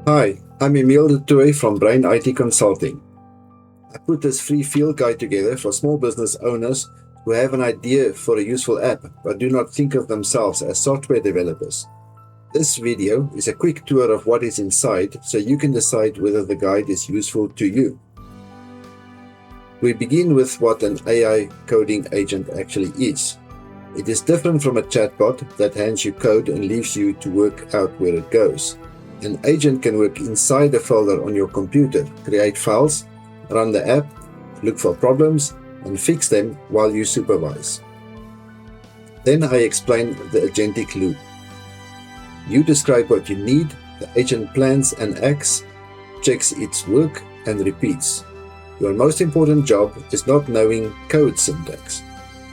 Hi, I'm Emile du Toit from BrainIT Consulting. I put this free field guide together for small business owners who have an idea for a useful app but do not think of themselves as software developers. This video is a quick tour of what is inside so you can decide whether the guide is useful to you. We begin with what an AI coding agent actually is. It is different from a chatbot that hands you code and leaves you to work out where it goes. An agent can work inside a folder on your computer, create files, run the app, look for problems, and fix them while you supervise. Then I explain the Agentic loop. You describe what you need, the agent plans and acts, checks its work, and repeats. Your most important job is not knowing code syntax.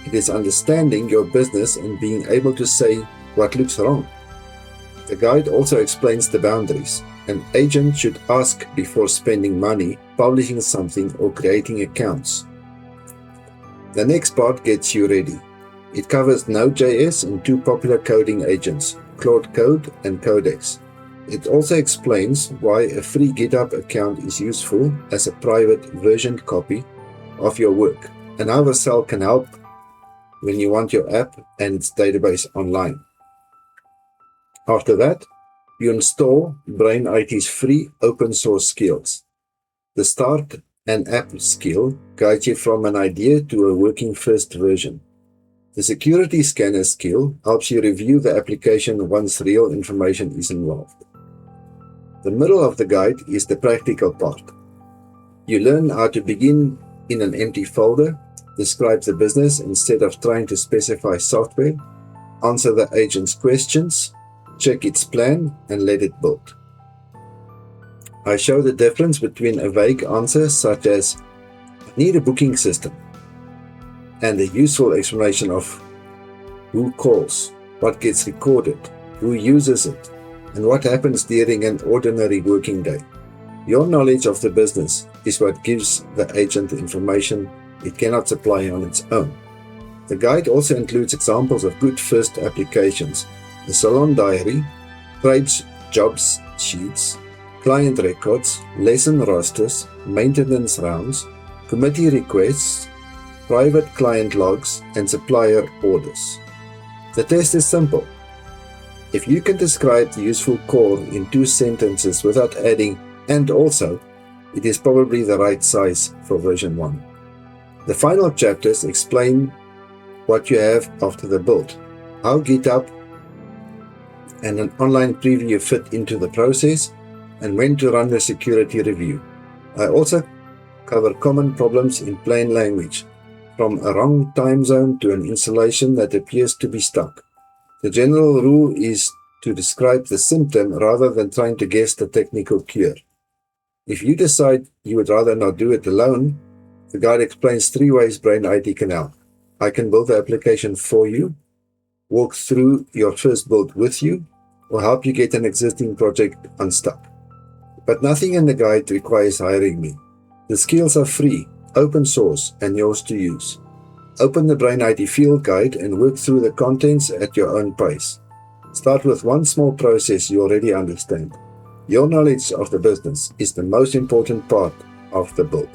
It is understanding your business and being able to say what looks wrong. The guide also explains the boundaries. An agent should ask before spending money, publishing something, or creating accounts. The next part gets you ready. It covers Node.js and two popular coding agents, Claude Code and Codex. It also explains why a free GitHub account is useful as a private versioned copy of your work, and how the cell can help when you want your app and its database online. After that, you install BrainIT's free open source skills. The Start an App skill guides you from an idea to a working first version. The Security Scanner skill helps you review the application once real information is involved. The middle of the guide is the practical part. You learn how to begin in an empty folder, describe the business instead of trying to specify software, answer the agent's questions, check its plan, and let it build. I show the difference between a vague answer such as, "I need a booking system," and a useful explanation of who calls, what gets recorded, who uses it, and what happens during an ordinary working day. Your knowledge of the business is what gives the agent the information it cannot supply on its own. The guide also includes examples of good first applications: the salon diary, trades jobs sheets, client records, lesson rosters, maintenance rounds, committee requests, private client logs, and supplier orders. The test is simple. If you can describe the useful call in 2 sentences without adding "and also," it is probably the right size for version 1. The final chapters explain what you have after the build, how GitHub and an online preview fit into the process, and when to run the security review. I also cover common problems in plain language, from a wrong time zone to an installation that appears to be stuck. The general rule is to describe the symptom rather than trying to guess the technical cure. If you decide you would rather not do it alone, the guide explains 3 ways BrainIT can help. I can build the application for you, walk through your first build with you, or help you get an existing project unstuck. But nothing in the guide requires hiring me. The skills are free, open source, and yours to use. Open the BrainIT field guide and work through the contents at your own pace. Start with one small process you already understand. Your knowledge of the business is the most important part of the build.